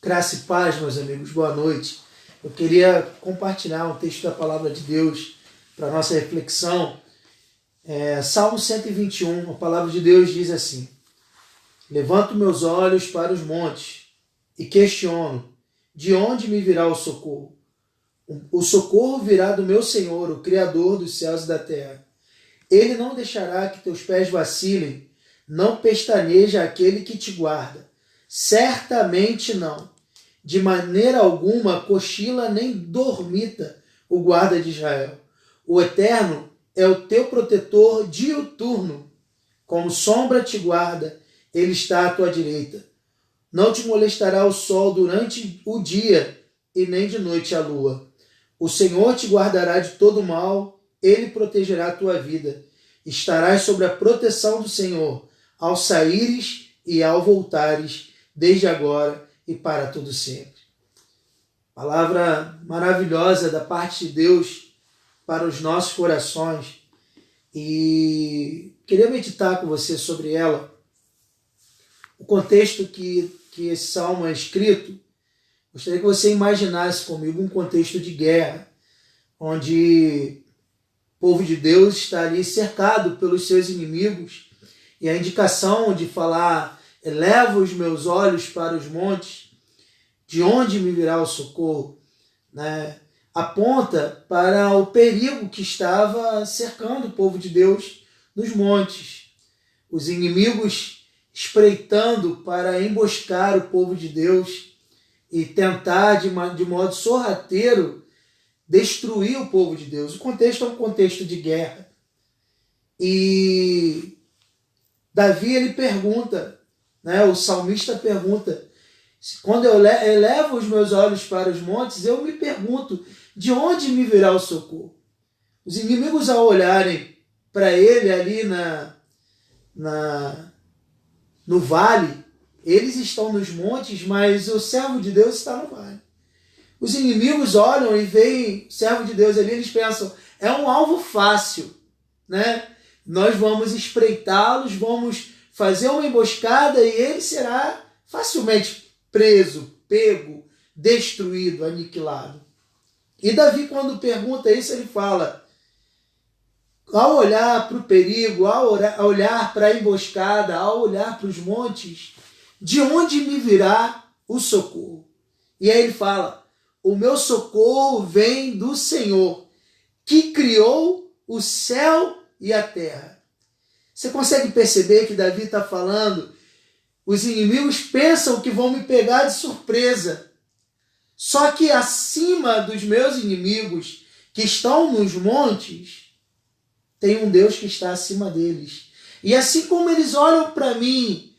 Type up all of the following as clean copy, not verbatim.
Graça e paz, meus amigos, boa noite. Eu queria compartilhar um texto da Palavra de Deus para a nossa reflexão. Salmo 121, a Palavra de Deus diz assim: Levanto meus olhos para os montes e questiono, de onde me virá o socorro? O socorro virá do meu Senhor, o Criador dos céus e da terra. Ele não deixará que teus pés vacilem, não pestaneja aquele que te guarda. Certamente não. De maneira alguma cochila nem dormita o guarda de Israel. O Eterno é o teu protetor diuturno. Como sombra te guarda, ele está à tua direita. Não te molestará o sol durante o dia, e nem de noite a lua. O Senhor te guardará de todo mal, ele protegerá a tua vida. Estarás sob a proteção do Senhor, ao saíres e ao voltares, desde agora e para todo sempre. Palavra maravilhosa da parte de Deus para os nossos corações. E queria meditar com você sobre ela. O contexto que esse salmo é escrito, gostaria que você imaginasse comigo um contexto de guerra, onde o povo de Deus está ali cercado pelos seus inimigos, e a indicação de falar, eleva os meus olhos para os montes, de onde me virá o socorro, né? Aponta para o perigo que estava cercando o povo de Deus nos montes. Os inimigos espreitando para emboscar o povo de Deus e tentar de modo sorrateiro destruir o povo de Deus. O contexto é um contexto de guerra. E Davi, ele pergunta, né? O salmista pergunta, quando eu elevo os meus olhos para os montes, eu me pergunto, de onde me virá o socorro? Os inimigos, ao olharem para ele ali no vale, eles estão nos montes, mas o servo de Deus está no vale. Os inimigos olham e veem o servo de Deus ali, eles pensam, é um alvo fácil, né? Nós vamos espreitá-los, vamos fazer uma emboscada e ele será facilmente preso, pego, destruído, aniquilado. E Davi, quando pergunta isso, ele fala, ao olhar para o perigo, ao olhar para a emboscada, ao olhar para os montes, de onde me virá o socorro? E aí ele fala, o meu socorro vem do Senhor, que criou o céu e a terra. Você consegue perceber que Davi está falando, os inimigos pensam que vão me pegar de surpresa. Só que acima dos meus inimigos, que estão nos montes, tem um Deus que está acima deles. E assim como eles olham para mim,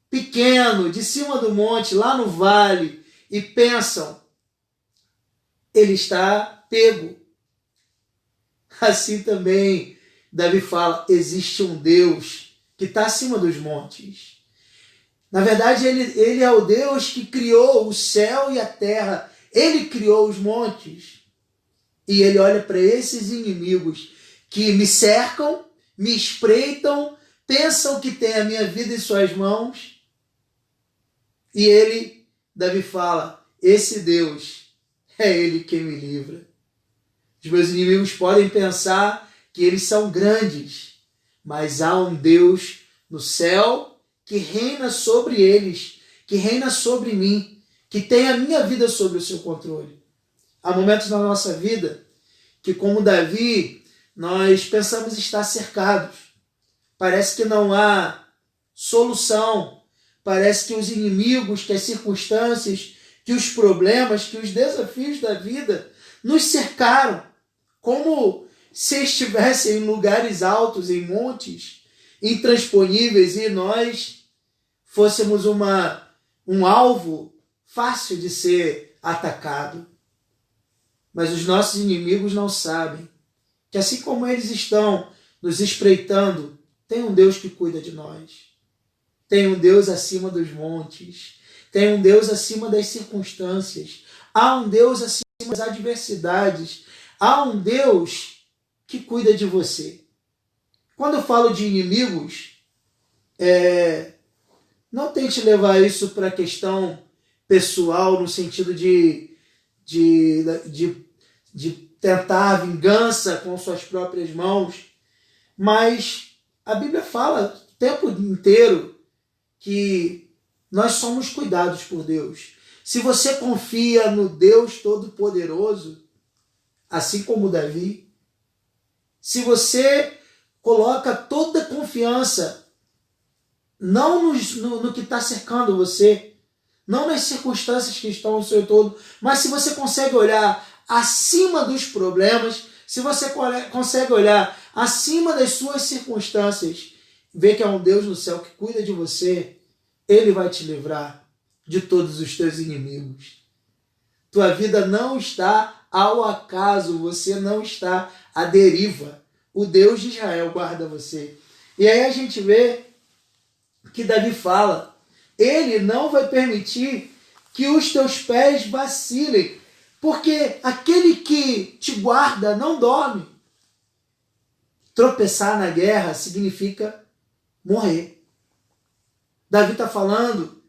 pequeno, de cima do monte, lá no vale, e pensam, ele está pego. Assim também, Davi fala, existe um Deus que está acima dos montes. Na verdade, ele é o Deus que criou o céu e a terra. Ele criou os montes. E ele olha para esses inimigos que me cercam, me espreitam, pensam que tem a minha vida em suas mãos. E ele, Davi fala, esse Deus é ele quem me livra. Os meus inimigos podem pensar que eles são grandes, mas há um Deus no céu que reina sobre eles, que reina sobre mim, que tem a minha vida sob o seu controle. Há momentos na nossa vida que, como Davi, nós pensamos estar cercados. Parece que não há solução. Parece que os inimigos, que as circunstâncias, que os problemas, que os desafios da vida nos cercaram, como se estivessem em lugares altos, em montes intransponíveis, e nós fôssemos um alvo fácil de ser atacado. Mas os nossos inimigos não sabem que, assim como eles estão nos espreitando, tem um Deus que cuida de nós. Tem um Deus acima dos montes. Tem um Deus acima das circunstâncias. Há um Deus acima das adversidades. Há um Deus que cuida de você. Quando eu falo de inimigos, não tente levar isso para a questão pessoal, no sentido de tentar a vingança com suas próprias mãos, mas a Bíblia fala o tempo inteiro que nós somos cuidados por Deus. Se você confia no Deus Todo-Poderoso, assim como Davi, se você coloca toda a confiança não no que está cercando você, não nas circunstâncias que estão ao seu todo, mas se você consegue olhar acima dos problemas, se você consegue olhar acima das suas circunstâncias, ver que há um Deus no céu que cuida de você, Ele vai te livrar de todos os teus inimigos. Tua vida não está ao acaso, você não está à deriva. O Deus de Israel guarda você. E aí a gente vê que Davi fala, Ele não vai permitir que os teus pés vacilem, porque aquele que te guarda não dorme. Tropeçar na guerra significa morrer. Davi está falando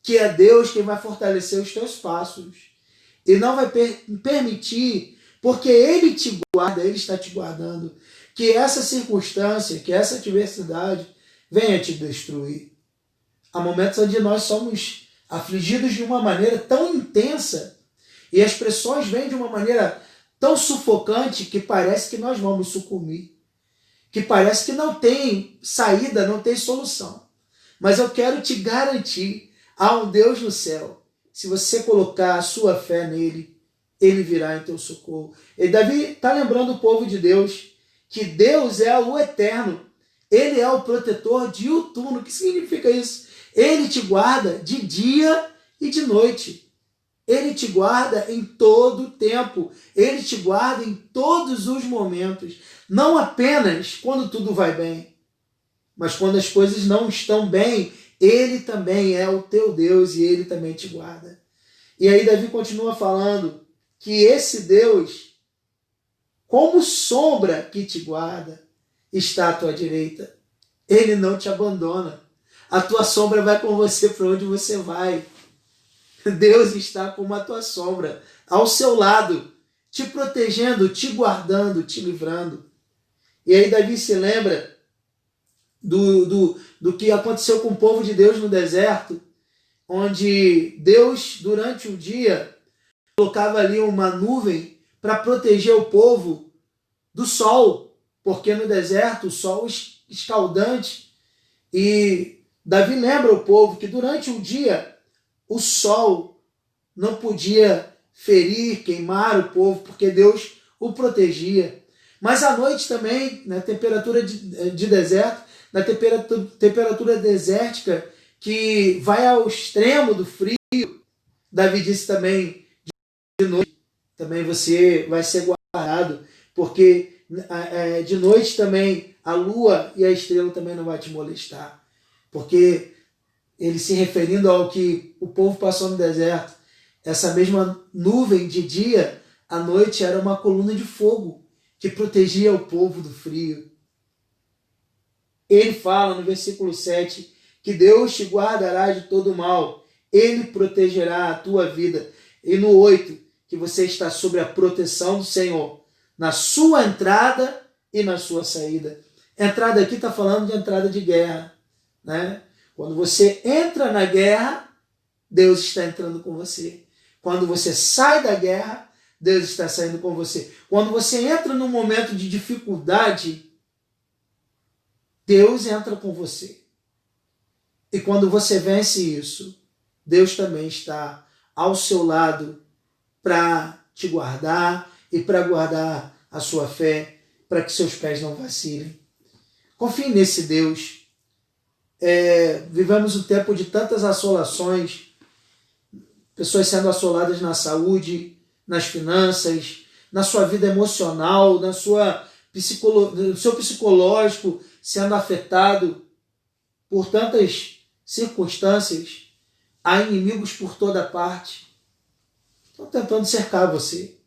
que é Deus quem vai fortalecer os teus passos. E não vai permitir, porque Ele te guarda, Ele está te guardando, que essa circunstância, que essa adversidade venha te destruir. Há momentos onde nós somos afligidos de uma maneira tão intensa e as pressões vêm de uma maneira tão sufocante que parece que nós vamos sucumbir, que parece que não tem saída, não tem solução. Mas eu quero te garantir, há um Deus no céu. Se você colocar a sua fé nele, ele virá em teu socorro. E Davi está lembrando o povo de Deus que Deus é o eterno. Ele é o protetor diuturno. O que significa isso? Ele te guarda de dia e de noite. Ele te guarda em todo o tempo. Ele te guarda em todos os momentos. Não apenas quando tudo vai bem, mas quando as coisas não estão bem, Ele também é o teu Deus e Ele também te guarda. E aí Davi continua falando que esse Deus, como sombra que te guarda, está à tua direita. Ele não te abandona. A tua sombra vai com você para onde você vai. Deus está como a tua sombra, ao seu lado, te protegendo, te guardando, te livrando. E aí Davi se lembra do que aconteceu com o povo de Deus no deserto, onde Deus, durante o dia, colocava ali uma nuvem para proteger o povo do sol, porque no deserto o sol escaldante. E Davi lembra o povo que durante o dia o sol não podia ferir, queimar o povo, porque Deus o protegia. Mas à noite também, na temperatura de deserto, na temperatura desértica, que vai ao extremo do frio, Davi disse também, de noite também você vai ser guardado, porque de noite também a lua e a estrela também não vai te molestar. Porque ele se referindo ao que o povo passou no deserto, essa mesma nuvem de dia, à noite era uma coluna de fogo que protegia o povo do frio. Ele fala no versículo 7 que Deus te guardará de todo mal, Ele protegerá a tua vida. E no 8, que você está sob a proteção do Senhor, na sua entrada e na sua saída. Entrada aqui está falando de entrada de guerra, né? Quando você entra na guerra, Deus está entrando com você. Quando você sai da guerra, Deus está saindo com você. Quando você entra num momento de dificuldade, Deus entra com você. E quando você vence isso, Deus também está ao seu lado para te guardar e para guardar a sua fé, para que seus pés não vacilem. Confie nesse Deus. Vivemos um tempo de tantas assolações, pessoas sendo assoladas na saúde, nas finanças, na sua vida emocional, no seu psicológico sendo afetado por tantas circunstâncias. Há inimigos por toda parte. Estão tentando cercar você.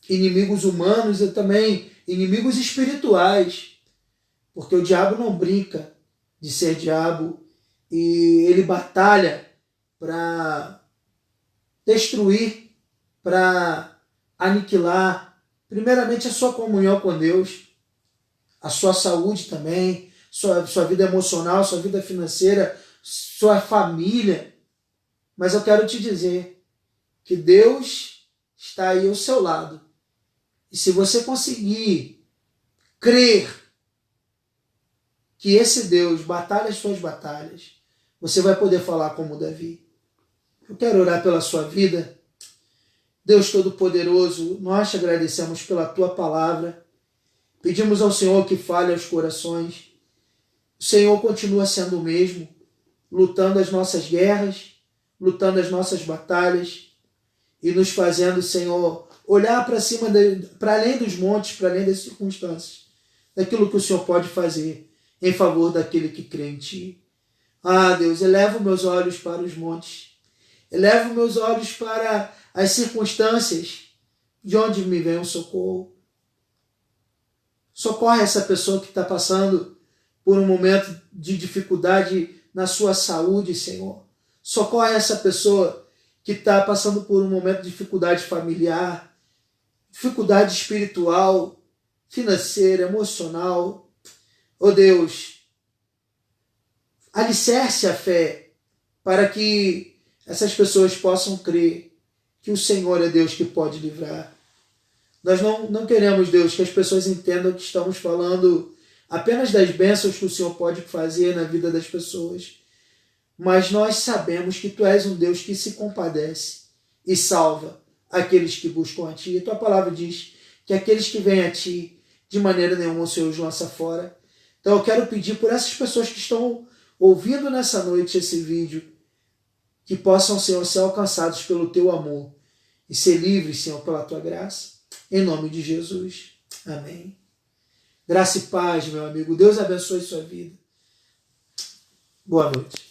Inimigos humanos e também inimigos espirituais. Porque o diabo não brinca de ser diabo e ele batalha para destruir, para aniquilar, primeiramente, a sua comunhão com Deus, a sua saúde também, sua vida emocional, sua vida financeira, sua família. Mas eu quero te dizer que Deus está aí ao seu lado. E se você conseguir crer que esse Deus batalha as suas batalhas, você vai poder falar como Davi. Eu quero orar pela sua vida. Deus Todo-Poderoso, nós te agradecemos pela tua palavra. Pedimos ao Senhor que fale aos corações. O Senhor continua sendo o mesmo, lutando as nossas guerras, lutando as nossas batalhas e nos fazendo, Senhor, olhar para cima, para além dos montes, para além das circunstâncias, daquilo que o Senhor pode fazer em favor daquele que crê em Ti. Ah, Deus, eleva meus olhos para os montes, eleva meus olhos para as circunstâncias, de onde me vem o socorro. Socorre essa pessoa que está passando por um momento de dificuldade na sua saúde, Senhor. Socorre essa pessoa que está passando por um momento de dificuldade familiar, dificuldade espiritual, financeira, emocional. Oh Deus, alicerce a fé para que essas pessoas possam crer que o Senhor é Deus que pode livrar. Nós não queremos, Deus, que as pessoas entendam que estamos falando apenas das bênçãos que o Senhor pode fazer na vida das pessoas. Mas nós sabemos que Tu és um Deus que se compadece e salva aqueles que buscam a Ti. E Tua palavra diz que aqueles que vêm a Ti, de maneira nenhuma o Senhor os lança fora. Então eu quero pedir por essas pessoas que estão ouvindo nessa noite esse vídeo, que possam, Senhor, ser alcançados pelo Teu amor e ser livres, Senhor, pela Tua graça. Em nome de Jesus. Amém. Graça e paz, meu amigo. Deus abençoe sua vida. Boa noite.